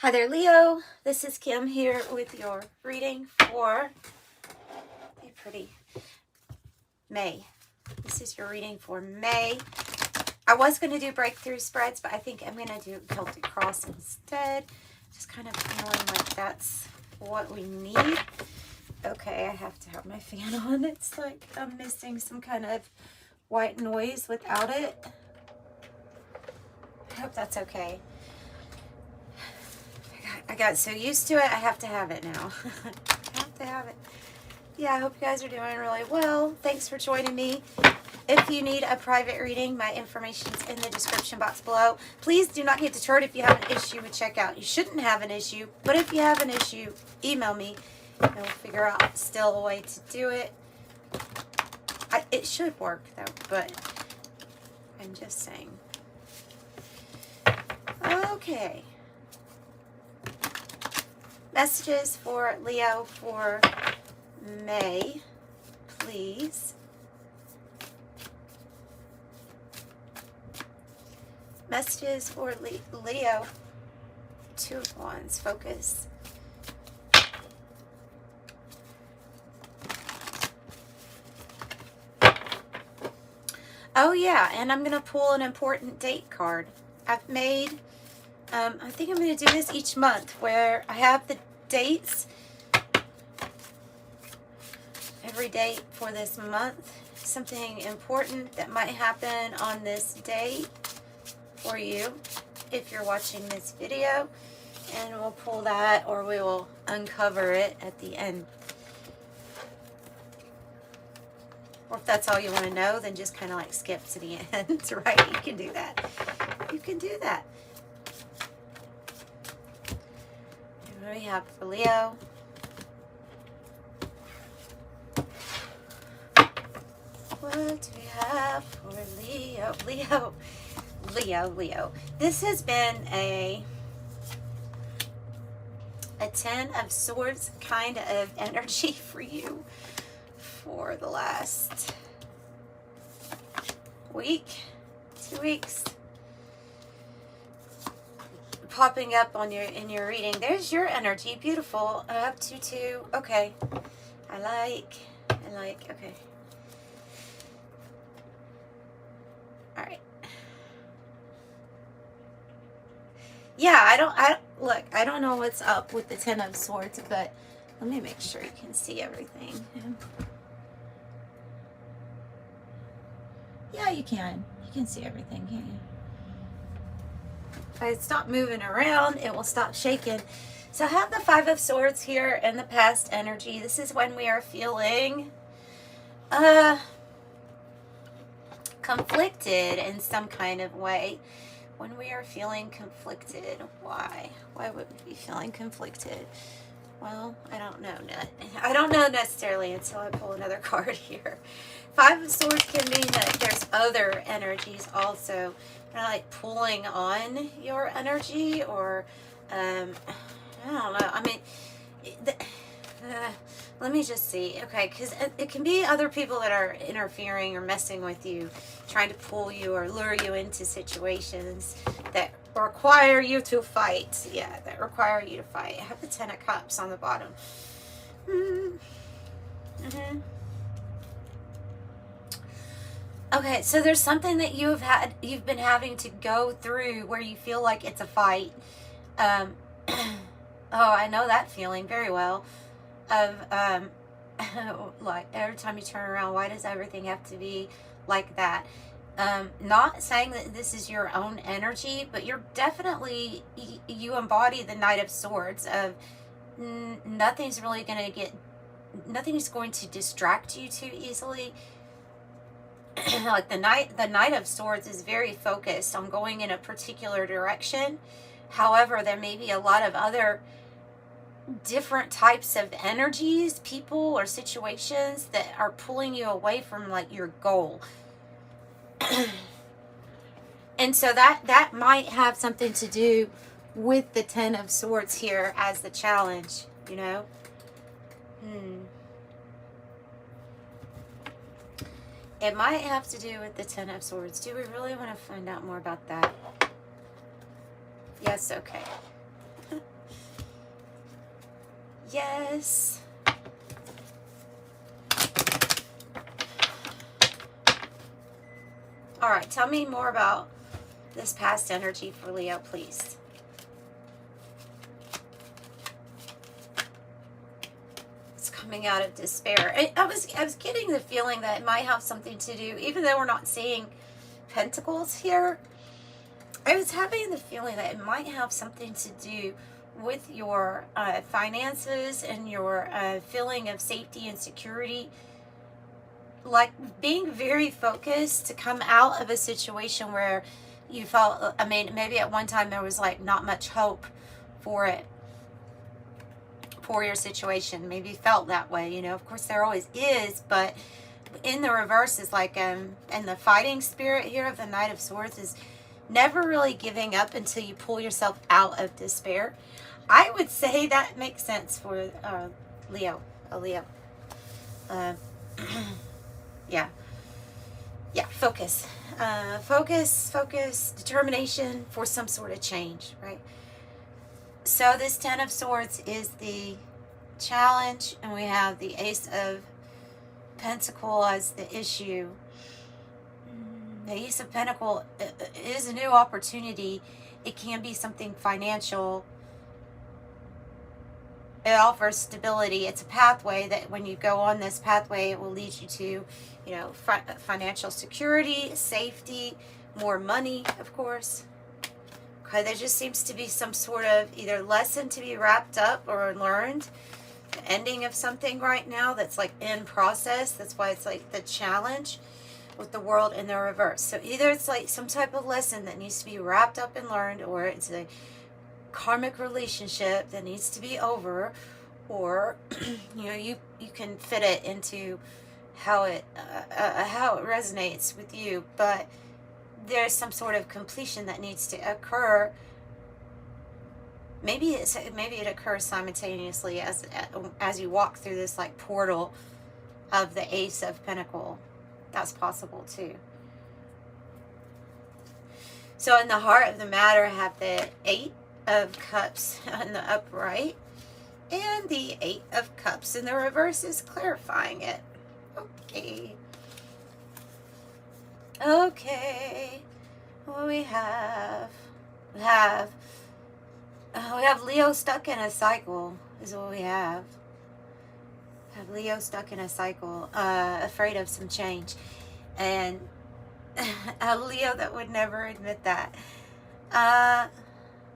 Hi there, Leo. This is Kim here with your reading for May. This is your reading for May. I was going to do breakthrough spreads, but I think I'm going to do Celtic Cross instead. Just kind of feeling like that's what we need. Okay, I have to have my fan on. It's like I'm missing some kind of white noise without it. I hope that's okay. I got so used to it, I have to have it now. I have to have it. Yeah, I hope you guys are doing really well. Thanks for joining me. If you need a private reading, my information's in the description box below. Please do not get deterred if you have an issue with checkout. You shouldn't have an issue, but if you have an issue, email me and we'll figure out still a way to do it. It should work though, but I'm just saying. Okay. Messages for Leo for May, please. Messages for Leo. Two of Wands. Focus. Oh yeah, and I'm going to pull an important date card. I've made... I think I'm going to do this each month where I have the dates, every date for this month, something important that might happen on this date for you if you're watching this video, and we'll pull that or we will uncover it at the end. Or if that's all you want to know, then just kind of like skip to the end, right? You can do that. You can do that. What do we have for Leo? What do we have for Leo? Leo. This has been a 10 of Swords kind of energy for you for the last week, 2 weeks. Popping up on in your reading. There's your energy. Beautiful. Up to 2. Okay. I like. Okay. All right. Yeah, I don't know what's up with the 10 of Swords, but let me make sure you can see everything. Yeah, you can. You can see everything, can't you? If I stop moving around, it will stop shaking. So I have the 5 of Swords here in the past energy. This is when we are feeling conflicted in some kind of way. When we are feeling conflicted, why? Why would we be feeling conflicted? Well, I don't know. I don't know necessarily until I pull another card here. 5 of Swords can mean that there's other energies also. Kind of like pulling on your energy, or I don't know. I mean, let me just see. Okay, because it can be other people that are interfering or messing with you, trying to pull you or lure you into situations that require you to fight. Yeah, that require you to fight. I have the 10 of Cups on the bottom. Okay, so there's something that you've been having to go through where you feel like it's a fight. Oh, I know that feeling very well. Of like every time you turn around, why does everything have to be like that? Not saying that this is your own energy, but you're definitely, you embody the Knight of Swords of nothing's going to distract you too easily. Like the Knight of Swords is very focused on going in a particular direction. However, there may be a lot of other different types of energies, people or situations that are pulling you away from like your goal. And so that might have something to do with the 10 of Swords here as the challenge, you know? It might have to do with the 10 of Swords. Do we really want to find out more about that? Yes, okay. Yes. All right, tell me more about this past energy for Leo, please. It's coming out of despair. I was getting the feeling that it might have something to do, even though we're not seeing pentacles here, I was having the feeling that it might have something to do with your finances and your feeling of safety and security. Like being very focused to come out of a situation where you felt, I mean, maybe at one time there was like not much hope for it, for your situation. Maybe you felt that way, you know. Of course there always is, but in the reverse is like, and the fighting spirit here of the Knight of Swords is never really giving up until you pull yourself out of despair. I would say that makes sense for Leo, a Leo. Yeah. Yeah, focus. Focus, determination for some sort of change, right? So this Ten of Swords is the challenge, and we have the Ace of Pentacle as the issue. The Ace of Pentacle is a new opportunity. It can be something financial. It offers stability. It's a pathway that when you go on this pathway, it will lead you to, you know, financial security, safety, more money, of course. Okay, there just seems to be some sort of either lesson to be wrapped up or learned. The ending of something right now that's like in process. That's why it's like the challenge with the World in the reverse. So either it's like some type of lesson that needs to be wrapped up and learned, or it's a karmic relationship that needs to be over, or you know, you can fit it into how it resonates with you, but there's some sort of completion that needs to occur. Maybe it occurs simultaneously as you walk through this like portal of the Ace of Pentacle. That's possible too. So in the heart of the matter, I have the Eight of Cups in the upright, and the Eight of Cups in the reverse is clarifying it. Okay. Okay. What we have? We have Leo stuck in a cycle, is what we have. Have Leo stuck in a cycle, afraid of some change, and a Leo that would never admit that.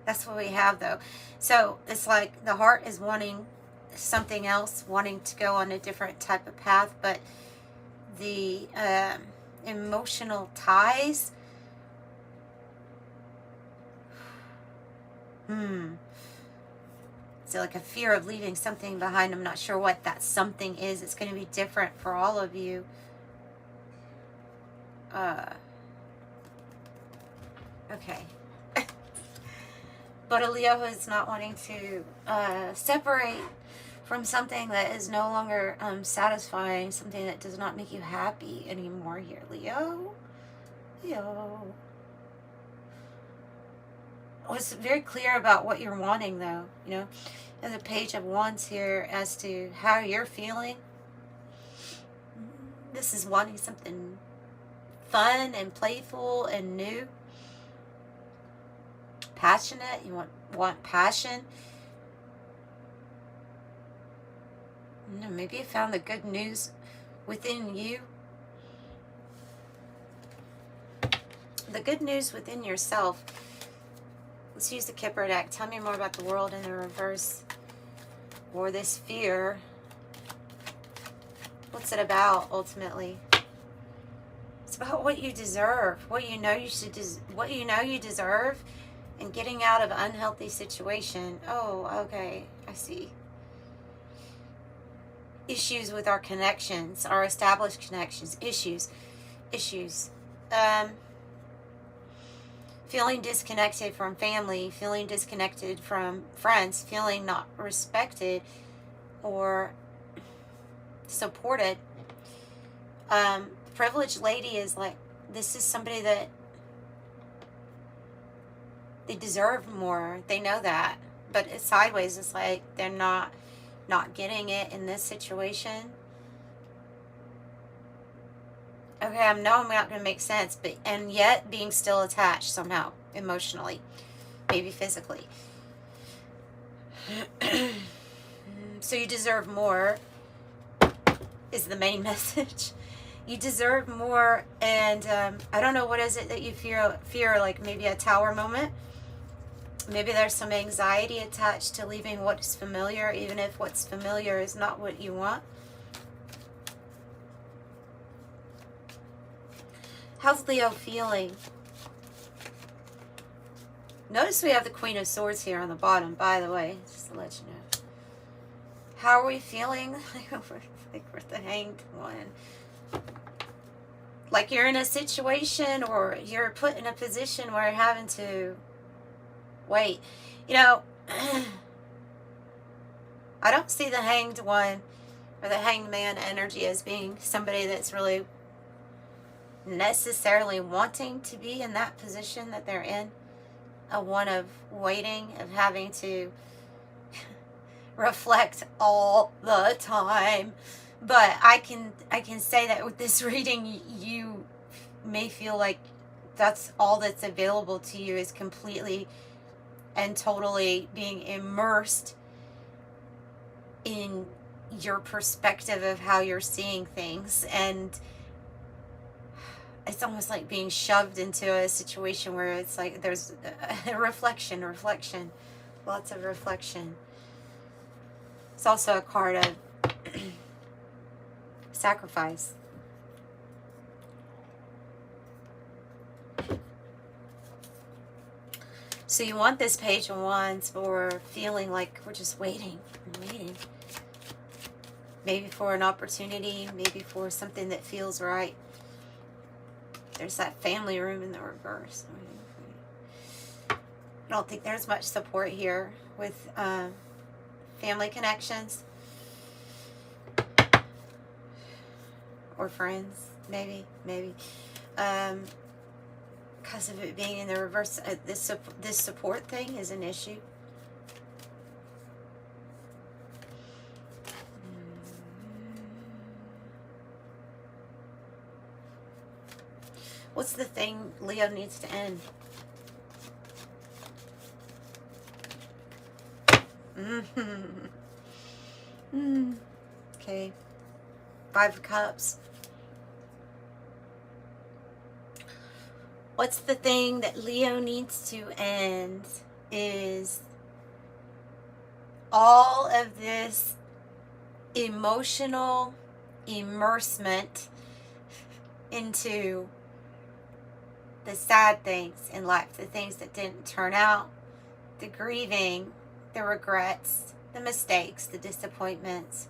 That's what we have, though. So it's like the heart is wanting something else, wanting to go on a different type of path, but the emotional ties. So like a fear of leaving something behind. I'm not sure what that something is. It's going to be different for all of you. Okay. But a Leo is not wanting to separate from something that is no longer satisfying, something that does not make you happy anymore here, Leo. Leo. Was very clear about what you're wanting, though, you know. And the Page of Wands here as to how you're feeling. This is wanting something fun and playful and new. Passionate. You want passion. You know, maybe you found the good news within you. The good news within yourself. Let's use the Kipper deck. Tell me more about the World in the reverse, or this fear. What's it about ultimately? It's about what you deserve, what you know you should, what you know you deserve, and getting out of an unhealthy situation. Oh, okay, I see. Issues with our connections, our established connections. Issues. Feeling disconnected from family, feeling disconnected from friends, feeling not respected or supported. Privileged lady is like, this is somebody that they deserve more. They know that. But it's sideways. It's like they're not not getting it in this situation. Okay, I know I'm not going to make sense, but and yet being still attached somehow, emotionally, maybe physically. So you deserve more is the main message. You deserve more, and I don't know, what is it that you fear, like maybe a tower moment. Maybe there's some anxiety attached to leaving what's familiar, even if what's familiar is not what you want. How's Leo feeling? Notice we have the Queen of Swords here on the bottom, by the way, just to let you know. How are we feeling? Like we're the Hanged One. Like you're in a situation, or you're put in a position where you're having to wait. You know, I don't see the Hanged One or the Hanged Man energy as being somebody that's really necessarily wanting to be in that position that they're in. A one of waiting, of having to reflect all the time. But I can say that with this reading, you may feel like that's all that's available to you, is completely and totally being immersed in your perspective of how you're seeing things. And it's almost like being shoved into a situation where it's like there's a reflection, lots of reflection. It's also a card of sacrifice. So you want this Page of Wands for feeling like we're just waiting and waiting. Maybe for an opportunity, maybe for something that feels right. There's that family room in the reverse. I don't think there's much support here with family connections. Or friends, maybe. Because of it being in the reverse, this support thing is an issue. What's the thing Leo needs to end? Okay. 5 of Cups. What's the thing that Leo needs to end is all of this emotional immersement into the sad things in life, the things that didn't turn out, the grieving, the regrets, the mistakes, the disappointments.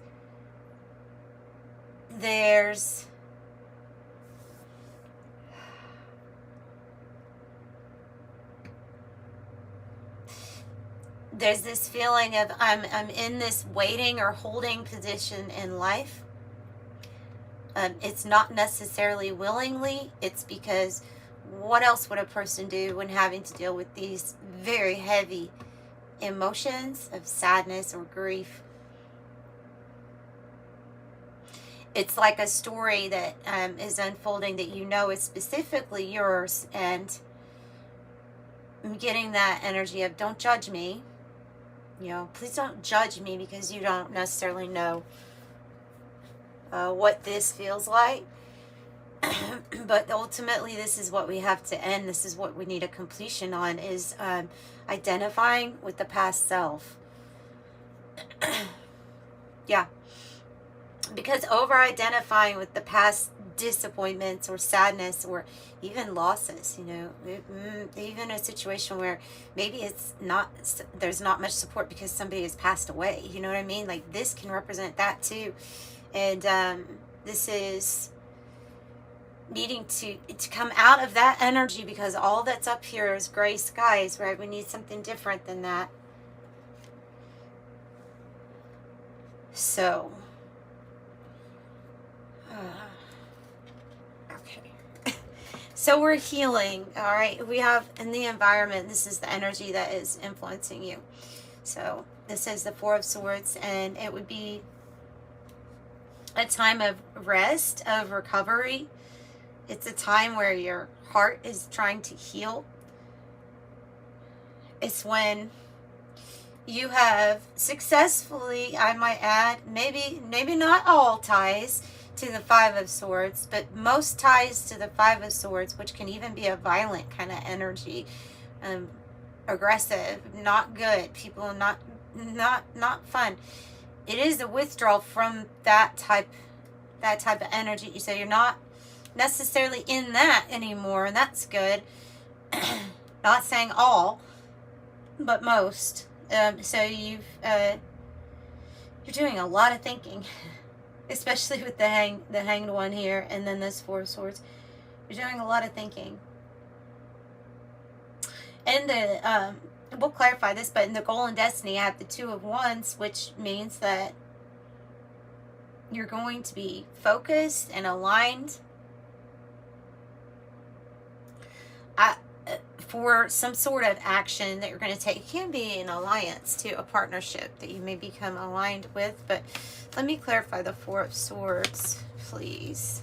There's this feeling of I'm in this waiting or holding position in life. It's not necessarily willingly. It's because what else would a person do when having to deal with these very heavy emotions of sadness or grief? It's like a story that is unfolding that you know is specifically yours, and I'm getting that energy of don't judge me. You know, please don't judge me because you don't necessarily know what this feels like. But ultimately, this is what we have to end. This is what we need a completion on, is identifying with the past self. Yeah. Because over-identifying with the past disappointments or sadness or even losses, you know, even a situation where maybe it's not, there's not much support because somebody has passed away, you know what I mean? Like this can represent that too. And this is needing to come out of that energy, because all that's up here is gray skies, right? We need something different than that. So okay. So we're healing, all right? We have in the environment, this is the energy that is influencing you. So this is the Four of Swords, and it would be a time of rest, of recovery. It's a time where your heart is trying to heal. It's when you have successfully, I might add, maybe not all ties to the Five of Swords, but most ties to the Five of Swords, which can even be a violent kind of energy, aggressive, not good, people not fun. It is a withdrawal from that type of energy. So you're not necessarily in that anymore, and that's good. Not saying all, but most. So you're doing a lot of thinking, especially with the hanged one here, and then this Four of Swords. You're doing a lot of thinking. And the we'll clarify this, but in the Goal and Destiny, I have the Two of Wands, which means that you're going to be focused and aligned for some sort of action that you're going to take. It can be an alliance to a partnership that you may become aligned with, but let me clarify the Four of Swords, please.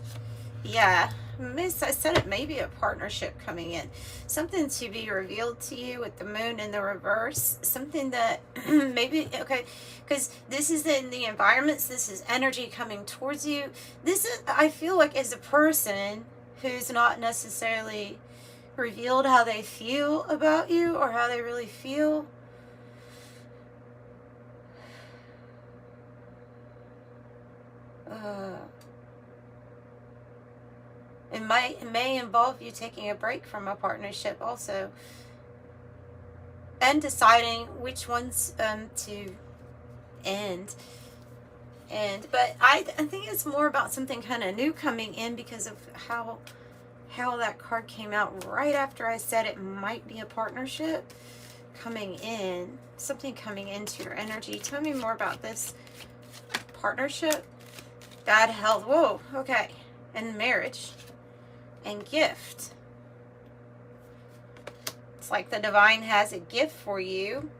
Yeah, I said it may be a partnership coming in. Something to be revealed to you with the moon in the reverse. Something that maybe, okay, because this is in the environments. This is energy coming towards you. This is, I feel like, as a person who's not necessarily revealed how they feel about you or how they really feel. It may involve you taking a break from a partnership also, and deciding which ones to end. But I think it's more about something kind of new coming in because of how that card came out right after I said it might be a partnership coming in, something coming into your energy. Tell me more about this partnership. Bad health. Whoa, okay. And marriage. And gift. It's like the divine has a gift for you.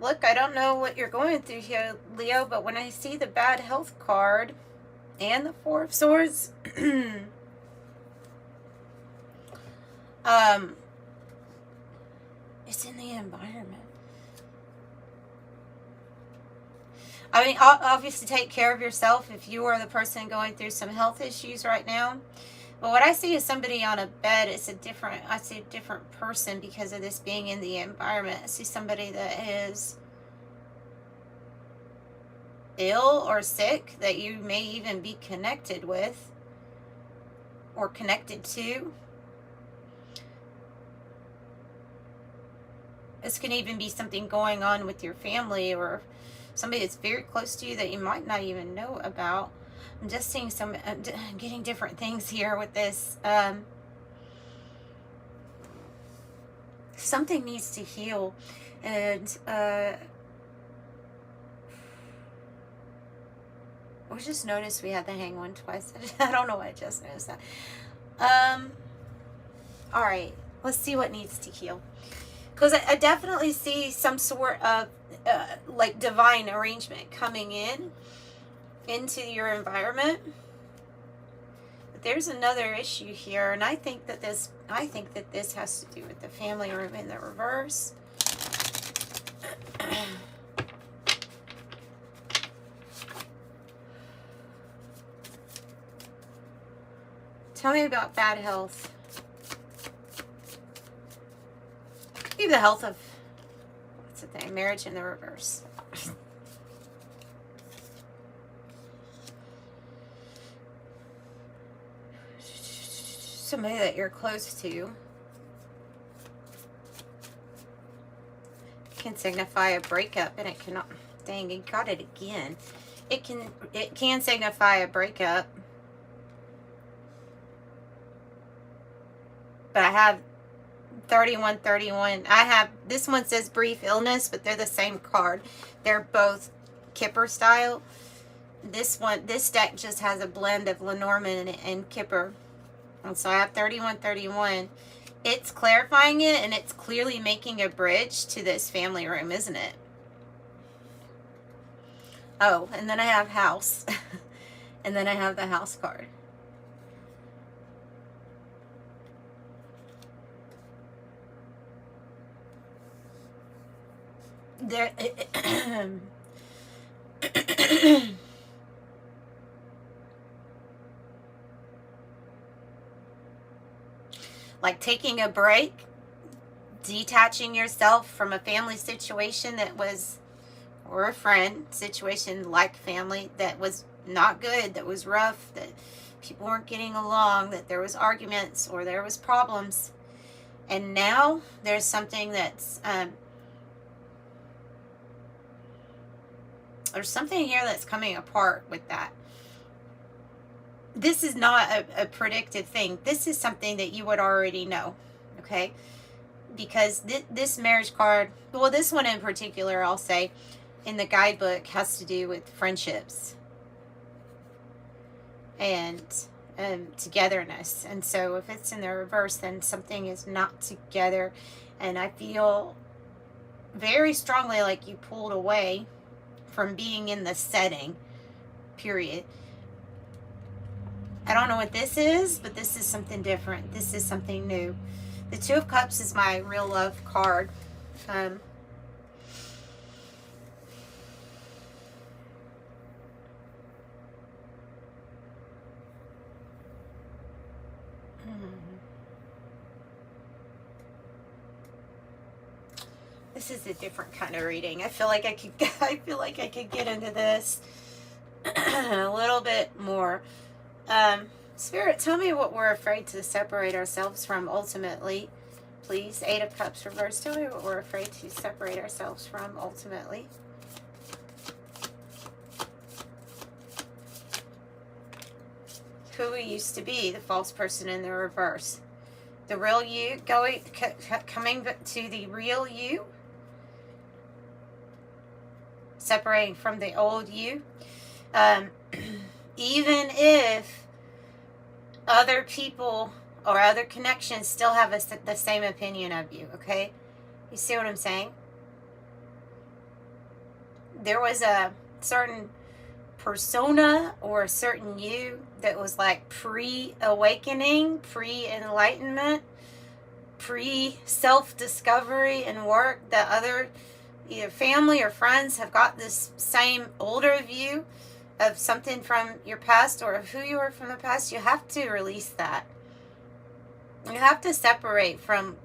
Look, I don't know what you're going through here, Leo, but when I see the bad health card and the Four of Swords, it's in the environment. I mean, obviously take care of yourself if you are the person going through some health issues right now. But what I see is somebody on a bed. I see a different person because of this being in the environment. I see somebody that is ill or sick that you may even be connected with or connected to. This can even be something going on with your family or somebody that's very close to you that you might not even know about. I'm just seeing some, getting different things here with this. Something needs to heal. And I just noticed we had the hang one twice. I don't know why I just noticed that. All right, let's see what needs to heal. Because I definitely see some sort of like divine arrangement coming into your environment. But there's another issue here, and I think that this has to do with the family room in the reverse. Tell me about bad health. Give the health of, what's the thing? Marriage in the reverse. Somebody that you're close to can signify a breakup, and it cannot. Dang, it got it again. It can signify a breakup. But I have 3131. I have, this one says brief illness, but they're the same card. They're both Kipper style. This deck just has a blend of Lenormand and Kipper. And so I have 3131. It's clarifying it, and it's clearly making a bridge to this family room, isn't it? Oh, and then I have house. And then I have the house card. There... like taking a break, detaching yourself from a family situation that was, or a friend situation like family that was not good, that was rough, that people weren't getting along, that there was arguments or there was problems. And now there's something that's, there's something here that's coming apart with that. This is not a predictive thing. This is something that you would already know, okay? Because this marriage card, well, this one in particular, I'll say, in the guidebook has to do with friendships and togetherness. And so if it's in the reverse, then something is not together. And I feel very strongly like you pulled away from being in the setting, period. I don't know what this is, but this is something different. This is something new. The Two of Cups is my real love card. This is a different kind of reading. I feel like I could get into this a little bit more. Spirit, tell me what we're afraid to separate ourselves from ultimately, please. Eight of Cups reversed. Tell me what we're afraid to separate ourselves from ultimately. Who we used to be, the false person in the reverse. The real you, coming to the real you. Separating from the old you. Even if other people or other connections still have the same opinion of you, okay? You see what I'm saying? There was a certain persona or a certain you that was like pre-awakening, pre-enlightenment, pre-self-discovery and work that other either family or friends have got this same older view of something from your past or of who you were from the past. You have to release that. You have to separate from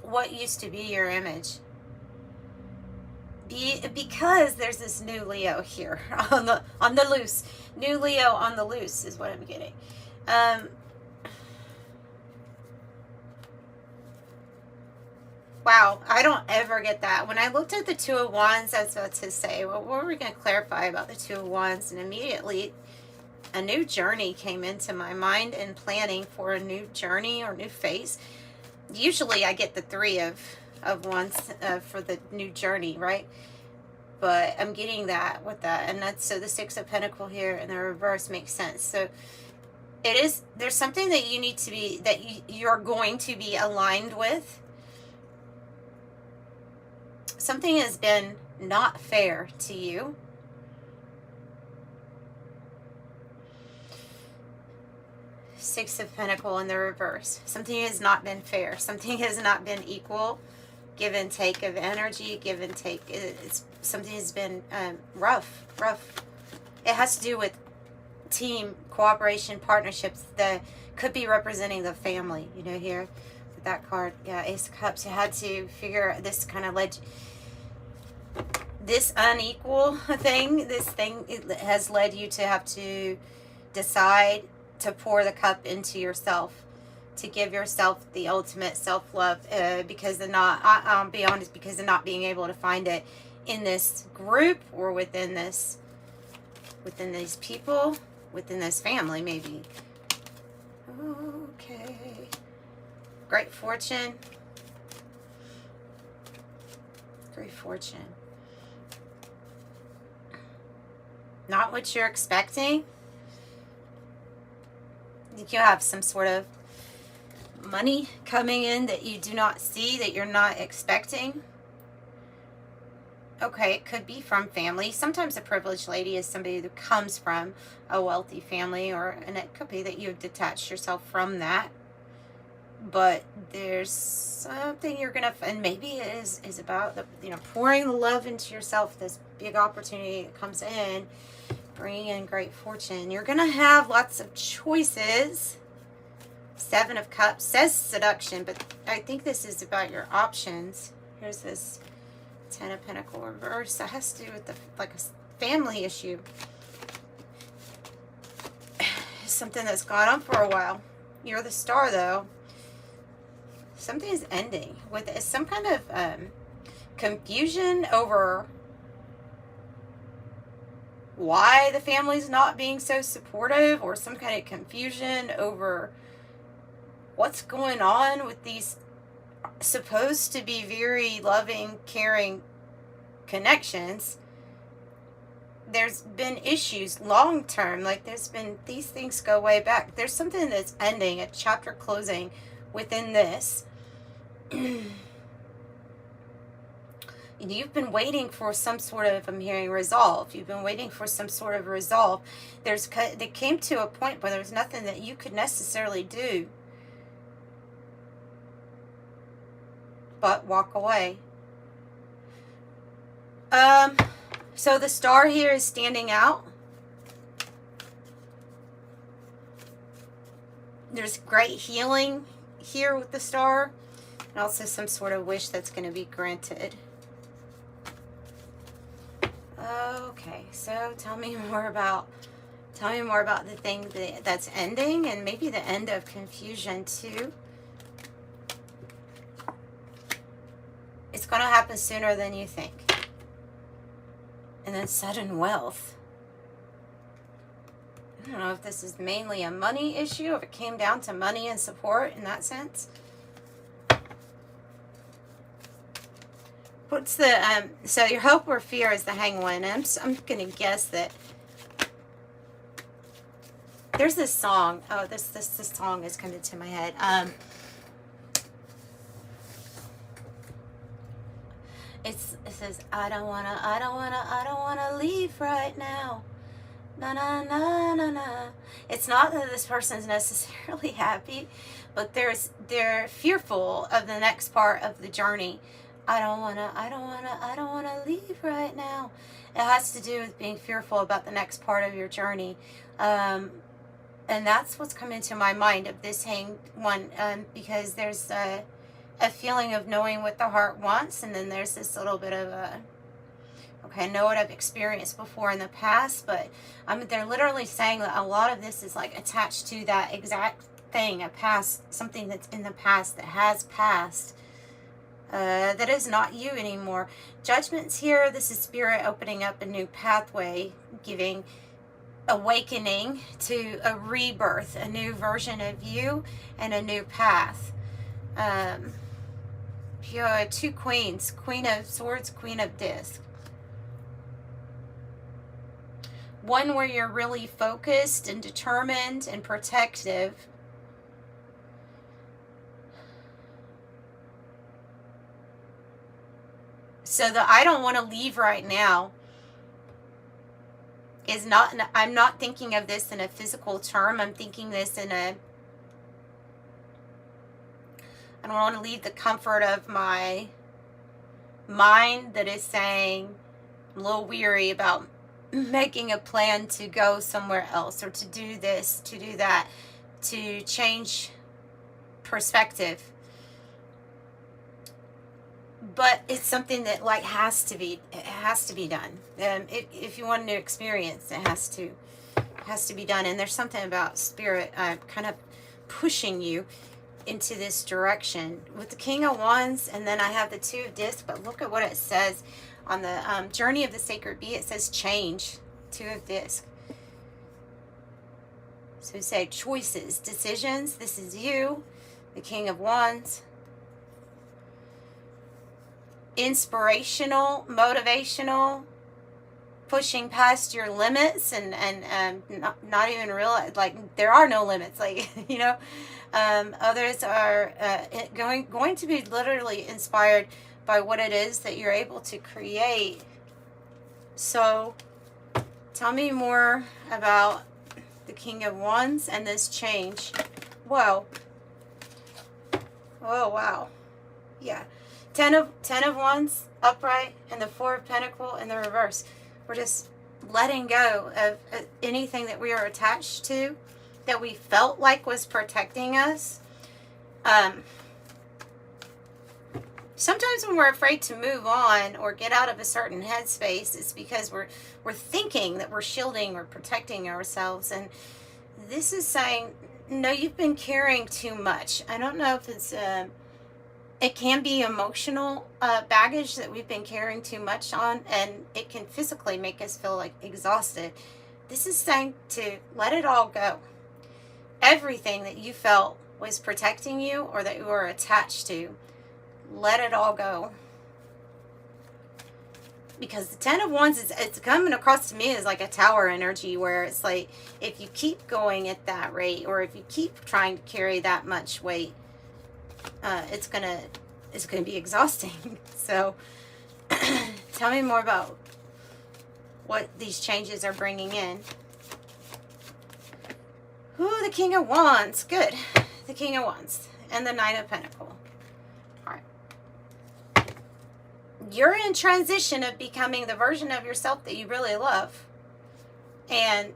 what used to be your image. Because there's this new Leo here on the loose. New Leo on the loose is what I'm getting. Wow, I don't ever get that. When I looked at the Two of Wands, I was about to say, well, what were we going to clarify about the Two of Wands? And immediately a new journey came into my mind and planning for a new journey or new phase. Usually I get the Three of Wands for the new journey, right? But I'm getting that with that. And that's, so the Six of Pentacles here in the reverse makes sense. So it is, there's something that you need to be, that you're going to be aligned with. Something has been not fair to you. Six of Pentacles in the reverse. Something has not been fair. Something has not been equal. Give and take of energy. Give and take. Something has been rough. It has to do with team, cooperation, partnerships that could be representing the family. You know, here with that card. Yeah, Ace of Cups. You had to figure this kind of led. This unequal thing, it has led you to have to decide to pour the cup into yourself, to give yourself the ultimate self-love, because I'll be honest, because of not being able to find it in this group or within these people, within this family, maybe. Okay. Great fortune. Great fortune. Not what you're expecting. You have some sort of money coming in that you do not see, that you're not expecting. Okay, it could be from family. Sometimes a privileged lady is somebody who comes from a wealthy family, and it could be that you've detached yourself from that. But there's something you're gonna, and maybe it is about the, pouring the love into yourself. This big opportunity that comes in, bringing in great fortune. You're gonna have lots of choices. 7 of Cups says seduction, but I think this is about your options. Here's this 10 of Pentacles reverse. That has to do with like a family issue. Something that's gone on for a while. You're the star, though. Something is ending with some kind of confusion over why the family's not being so supportive, or some kind of confusion over what's going on with these supposed to be very loving, caring connections. There's been issues long term, like there's been, these things go way back. There's something that's ending, a chapter closing within this. You've been waiting for some sort of, I'm hearing, resolve. You've been waiting for some sort of resolve. They came to a point where there's nothing that you could necessarily do but walk away. So the star here is standing out. There's great healing here with the star, and also some sort of wish that's going to be granted. Okay, so tell me more about the thing that's ending, and maybe the end of confusion too. It's going to happen sooner than you think. And then sudden wealth. I don't know if this is mainly a money issue, if it came down to money and support in that sense. What's the, so your hope or fear is the Hangman. I'm going to guess that there's this song. Oh, this song is coming to my head. It says, I don't wanna leave right now. Na na na na na. It's not that this person's necessarily happy, but they're fearful of the next part of the journey. I don't wanna leave right now. It has to do with being fearful about the next part of your journey. And that's what's come into my mind of this hanged one, because there's a feeling of knowing what the heart wants, and then there's this little bit of a, okay, I know what I've experienced before in the past, but they're literally saying that a lot of this is like attached to that exact thing, a past, something that's in the past, that has passed, that is not you anymore. Judgment's here. This is spirit opening up a new pathway, giving awakening to a rebirth, a new version of you, and a new path. You have 2 queens, Queen of Swords, Queen of Discs. One where you're really focused and determined and protective. So the I don't want to leave right now is not, I'm not thinking of this in a physical term. I'm thinking this in a, I don't want to leave the comfort of my mind that is saying, I'm a little weary about making a plan to go somewhere else, or to do this, to do that, to change perspective. But it's something that like has to be done. If you want a new experience, it has to be done. And there's something about spirit kind of pushing you into this direction with the King of Wands, and then I have the 2 of Discs. But look at what it says on the journey of the sacred bee. It says change. 2 of Discs. So we say choices, decisions. This is you, the King of Wands. Inspirational, motivational, pushing past your limits, and not even realize, like, there are no limits, like, you know. Others are going to be literally inspired by what it is that you're able to create. So tell me more about the King of Wands and this change. Whoa. Oh, wow. Yeah. Ten of Wands upright and the Four of Pentacles in the reverse. We're just letting go of anything that we are attached to, that we felt like was protecting us. Sometimes when we're afraid to move on or get out of a certain headspace, it's because we're thinking that we're shielding or protecting ourselves. And this is saying, no, you've been carrying too much. I don't know if it's, it can be emotional baggage that we've been carrying too much on, and it can physically make us feel like exhausted. This is saying to let it all go. Everything that you felt was protecting you or that you were attached to, let it all go. Because the Ten of Wands, it's coming across to me as like a tower energy, where it's like, if you keep going at that rate, or if you keep trying to carry that much weight, it's gonna be exhausting. So tell me more about what these changes are bringing in. Ooh, the King of Wands. Good. The King of Wands and the Nine of Pentacles. All right. You're in transition of becoming the version of yourself that you really love. And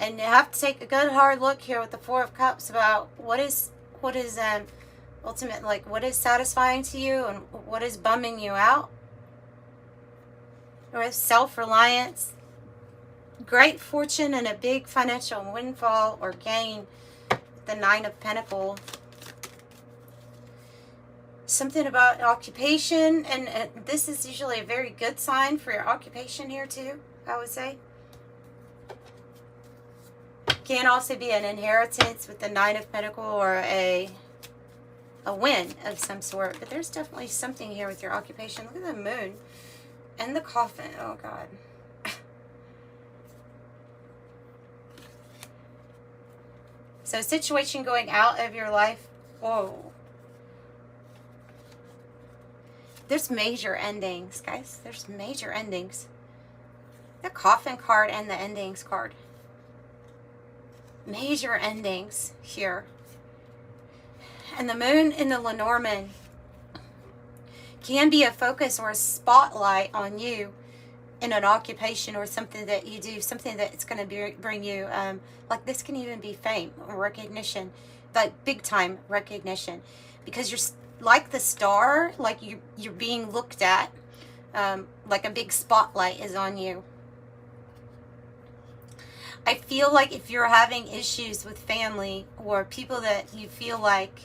you have to take a good hard look here with the Four of Cups about what is ultimate, like what is satisfying to you and what is bumming you out. Or self-reliance, great fortune and a big financial windfall or gain. The Nine of Pentacles. Something about occupation, and this is usually a very good sign for your occupation here too, I would say. Can also be an inheritance with the Nine of Pentacles, or a win of some sort. But there's definitely something here with your occupation. Look at the moon and the coffin. Oh God. So situation going out of your life. Whoa. There's major endings, guys. There's major endings. The coffin card and the endings card. Major endings here. And the moon in the Lenormand can be a focus or a spotlight on you in an occupation or something that you do, something that's going to bring you, like this can even be fame or recognition, like big time recognition, because you're like the star, like you're being looked at, like a big spotlight is on you. I feel like if you're having issues with family or people that you feel like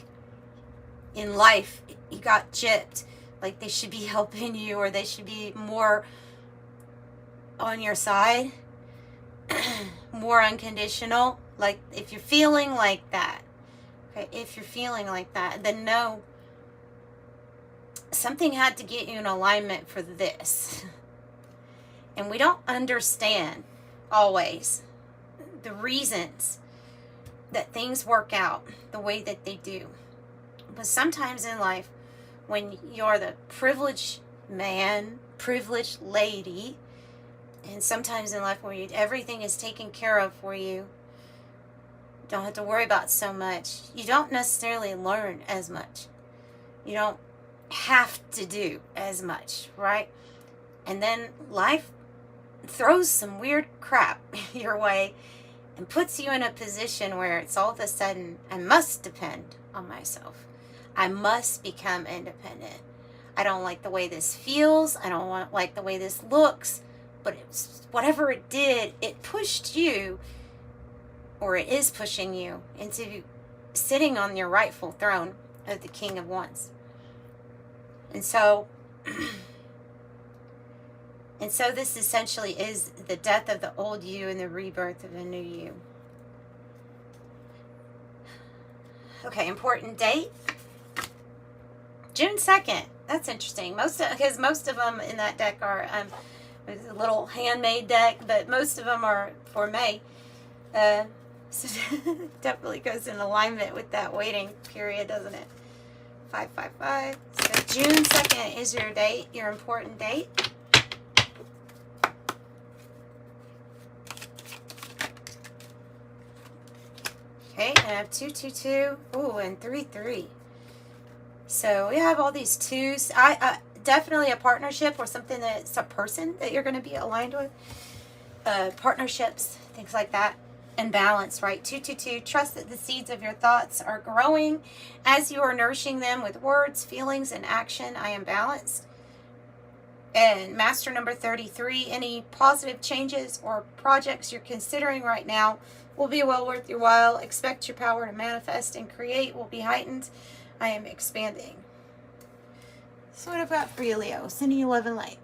in life you got gypped, like they should be helping you or they should be more on your side, more unconditional, like if you're feeling like that, okay, if you're feeling like that, then know something had to get you in alignment for this. And we don't understand always the reasons that things work out the way that they do. But sometimes in life, when you're the privileged man, privileged lady, and sometimes in life where everything is taken care of for you, don't have to worry about so much. You don't necessarily learn as much. You don't have to do as much, right? And then life throws some weird crap your way and puts you in a position where it's all of a sudden, I must depend on myself. I must become independent. I don't like the way this feels. I don't like the way this looks. But whatever it did, it pushed you, or it is pushing you, into sitting on your rightful throne of the King of Wands. And so this essentially is the death of the old you and the rebirth of a new you. Okay, important date. June 2nd. That's interesting. Because most of them in that deck are, it's a little handmade deck, but most of them are for May. So definitely goes in alignment with that waiting period, doesn't it? 555. So June 2nd is your date, your important date. Okay, and I have 222. Ooh, and 33. So we have all these twos. Definitely a partnership or something that's a person that you're going to be aligned with. Partnerships, things like that. And balance, right? 222. Trust that the seeds of your thoughts are growing as you are nourishing them with words, feelings, and action. I am balanced. And master number 33. Any positive changes or projects you're considering right now will be well worth your while. Expect your power to manifest and create will be heightened. I am expanding. So what I've got for you, Leo. Sending you love and light.